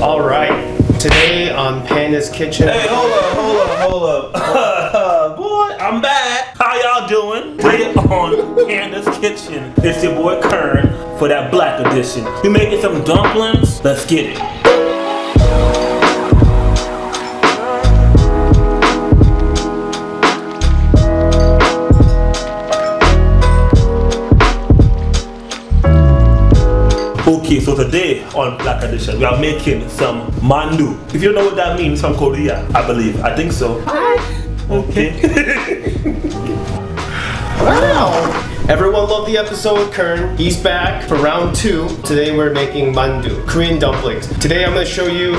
All right, today on Panda's Kitchen. Hey, hold up. Boy, I'm back. How y'all doing? Today on Panda's Kitchen, it's your boy Kern for that black edition. We making some dumplings. Let's get it. Okay, so today on Black Edition, we are making some Mandu. If you don't know what that means, from Korea, I believe. I think so. Okay. Wow! Everyone loved the episode with Kern. He's back for round 2. Today we're making Mandu, Korean dumplings. Today I'm going to show you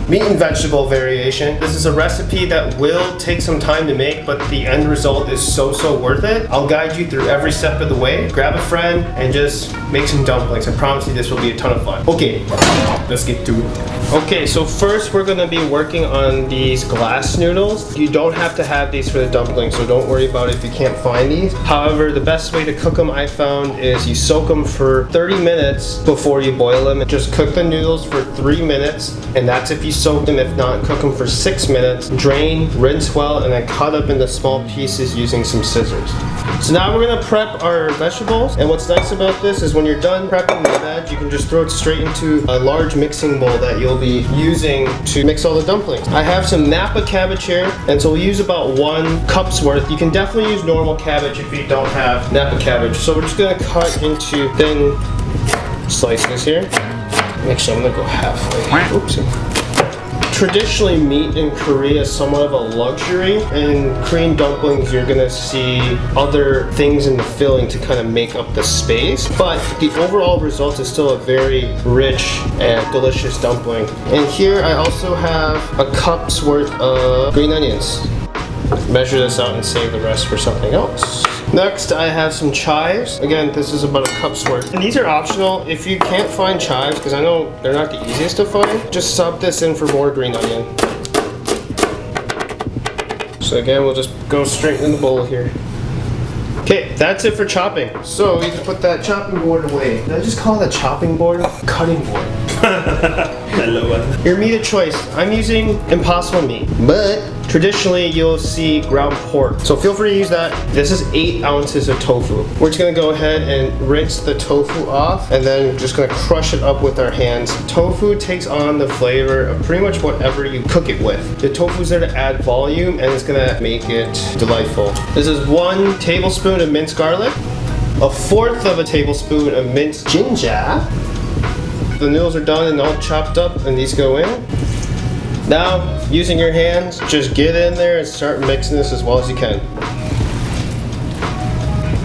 meat and vegetable variation. This is a recipe that will take some time to make, but the end result is so worth it. I'll guide you through every step of the way. Grab a friend and just make some dumplings. I promise you this will be a ton of fun. Okay, let's get to it. Okay, so first we're gonna be working on these glass noodles. You don't have to have these for the dumplings, so don't worry about it if you can't find these. However, the best way to cook them I found is you soak them for 30 minutes before you boil them. Just cook the noodles for 3 minutes, and that's if you soak them. If not, cook them for 6 minutes. Drain, rinse well, and then cut up into small pieces using some scissors. So now we're gonna prep our vegetables, and what's nice about this is when you're done prepping the veg, you can just throw it straight into a large mixing bowl that you'll be using to mix all the dumplings. I have some napa cabbage here, and so we'll use about 1 cup's worth. You can definitely use normal cabbage if you don't have napa cabbage. So we're just gonna cut into thin slices here. Actually, I'm gonna go halfway. Oops. Traditionally, meat in Korea is somewhat of a luxury. In Korean dumplings, you're gonna see other things in the filling to kind of make up the space, but the overall result is still a very rich and delicious dumpling. And here I also have a cup's worth of green onions. Measure this out and save the rest for something else. Next, I have some chives. Again, this is about a cup's worth. And these are optional. If you can't find chives, because I know they're not the easiest to find, just sub this in for more green onion. So again, we'll just go straight in the bowl here. Okay, that's it for chopping. So you can put that chopping board away. Did I just call it a chopping board? Cutting board. Hello. Your meat of choice. I'm using Impossible meat, but traditionally you'll see ground pork. So feel free to use that. This is 8 ounces of tofu. We're just gonna go ahead and rinse the tofu off, and then just gonna crush it up with our hands. Tofu takes on the flavor of pretty much whatever you cook it with. The tofu's there to add volume, and it's gonna make it delightful. This is 1 tablespoon of minced garlic, 1/4 of a tablespoon of minced ginger. The noodles are done and all chopped up, and these go in. Now, using your hands, just get in there and start mixing this as well as you can.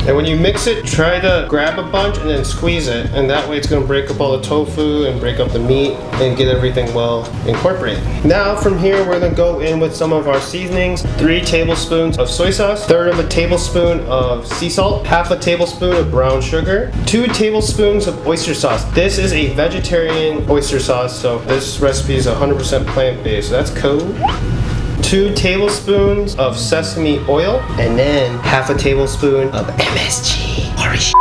And when you mix it, try to grab a bunch and then squeeze it, and that way it's going to break up all the tofu and break up the meat and get everything well incorporated. Now from here, we're going to go in with some of our seasonings. 3 tablespoons of soy sauce, 1/3 of a tablespoon of sea salt, 1/2 a tablespoon of brown sugar, 2 tablespoons of oyster sauce. This is a vegetarian oyster sauce, so this recipe is 100% plant-based, so that's cool. 2 tablespoons of sesame oil, and then 1/2 a tablespoon of MSG. Holy shit.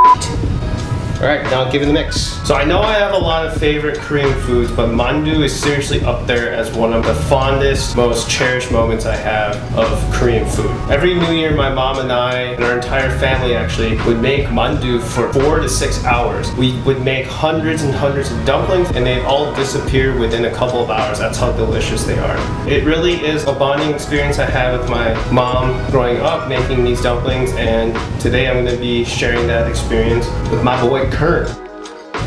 Alright, now give it a mix. So I know I have a lot of favorite Korean foods, but Mandu is seriously up there as one of the fondest, most cherished moments I have of Korean food. Every New Year, my mom and I, and our entire family actually, would make Mandu for 4 to 6 hours. We would make hundreds and hundreds of dumplings, and they all disappear within a couple of hours. That's how delicious they are. It really is a bonding experience I had with my mom growing up making these dumplings, and today I'm going to be sharing that experience with my boy Kern.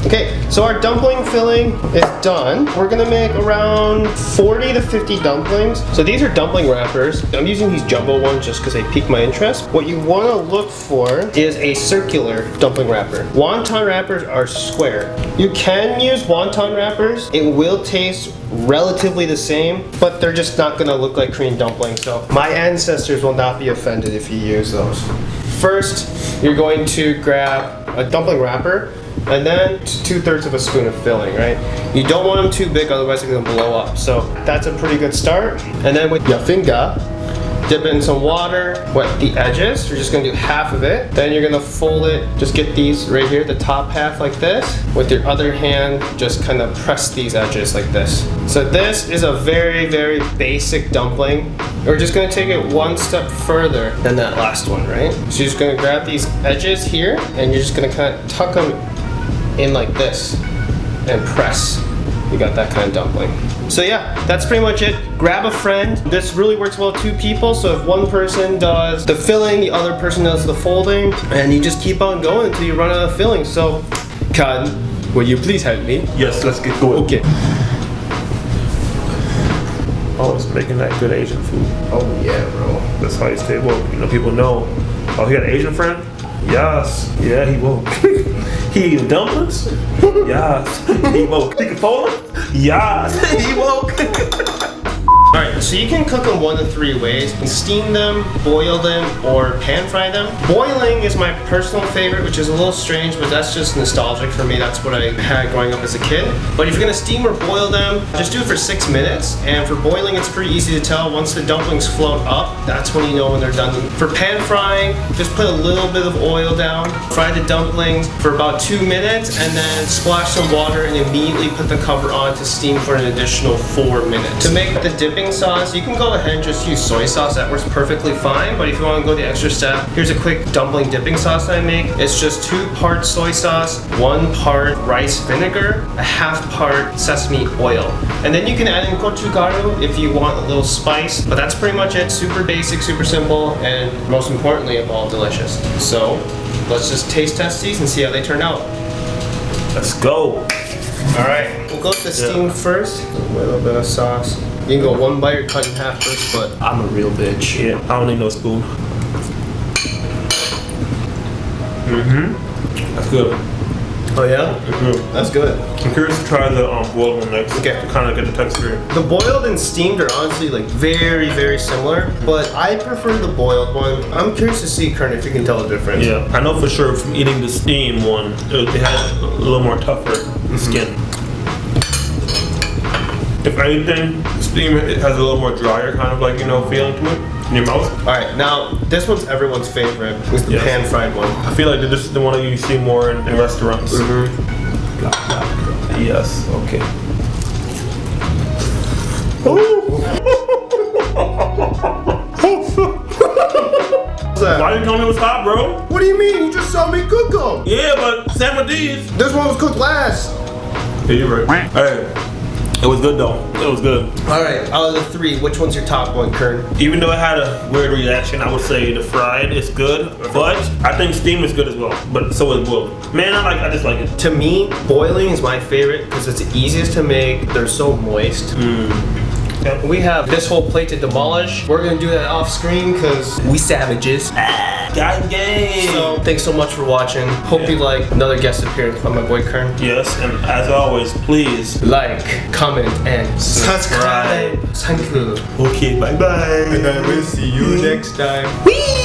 Okay, so our dumpling filling is done. We're gonna make around 40 to 50 dumplings. So these are dumpling wrappers. I'm using these jumbo ones just because they pique my interest. What you wanna look for is a circular dumpling wrapper. Wonton wrappers are square. You can use wonton wrappers. It will taste relatively the same, but they're just not gonna look like Korean dumplings. So my ancestors will not be offended if you use those. First, you're going to grab a dumpling wrapper, and then 2/3 of a spoon of filling, right? You don't want them too big, otherwise they're gonna blow up. So that's a pretty good start. And then with your finger, Dip it in some water, wet the edges. You're just gonna do half of it. Then you're gonna fold it, just get these right here, the top half like this. With your other hand, just kind of press these edges like this. So this is a very, very basic dumpling. We're just gonna take it one step further than that last one, right? So you're just gonna grab these edges here and you're just gonna kind of tuck them in like this and press. You got that kind of dumpling. So yeah, that's pretty much it. Grab a friend. This really works well with 2 people. So if one person does the filling, the other person does the folding, and you just keep on going until you run out of filling. So, Kan, will you please help me? Yes, let's get going. Okay. Oh, it's making that good Asian food. Oh yeah, bro. That's how you stay woke. You know, people know. Oh, he got an Asian friend? Yes. Yeah, he woke. He eating dumplings? Yes. He woke. He can fold them? Yes. He woke. Alright, so you can cook them 1 of 3 ways. You can steam them, boil them, or pan fry them. Boiling is my personal favorite, which is a little strange, but that's just nostalgic for me. That's what I had growing up as a kid. But if you're gonna steam or boil them, just do it for 6 minutes. And for boiling, it's pretty easy to tell. Once the dumplings float up, that's when you know when they're done. For pan frying, just put a little bit of oil down, fry the dumplings for about 2 minutes, and then splash some water and immediately put the cover on to steam for an additional 4 minutes. To make the dipping sauce, you can go ahead and just use soy sauce. That works perfectly fine. But if you want to go the extra step, here's a quick dumpling dipping sauce that I make. It's just 2 parts soy sauce, 1 part rice vinegar, a half part sesame oil. And then you can add in gochugaru if you want a little spice. But that's pretty much it. Super basic, super simple, and most importantly of all, delicious. So let's just taste test these and see how they turn out. Let's go. Alright, we'll go with the steam first. A little bit of sauce. You can go 1 bite or cut in half first, but I'm a real bitch. Yeah, I don't need no spoon. That's good. Oh yeah? That's good. I'm curious to try the boiled one next. Okay. To kind of get the texture. The boiled and steamed are honestly like very, very similar, but I prefer the boiled one. I'm curious to see, Kern, if you can tell the difference. Yeah, I know for sure from eating the steam one, it had a little more tougher skin. If anything, steam it has a little more drier kind of like, you know, feeling to it in your mouth. Alright, now this one's everyone's favorite. It's the pan fried one. I feel like this is the one that you see more in restaurants. Yes, okay. Why didn't you tell me it was hot, bro? What do you mean? You just saw me cook them. Yeah, but same with these. This one was cooked last. Yeah, you're right. Hey. It was good though. It was good. Alright, out of the 3, which one's your top one, Kern? Even though it had a weird reaction, I would say the fried is good, but I think steam is good as well. But so is boiled. Man, I just like it. To me, boiling is my favorite because it's the easiest to make. They're so moist. Okay. We have this whole plate to demolish. We're gonna do that off screen because we savages. God game. So thanks so much for watching. Hope you like another guest appearance from my boy Kern. Yes, and as always, please like, comment, and subscribe. Thank you. Okay, bye bye. And I will see you next time. Whee!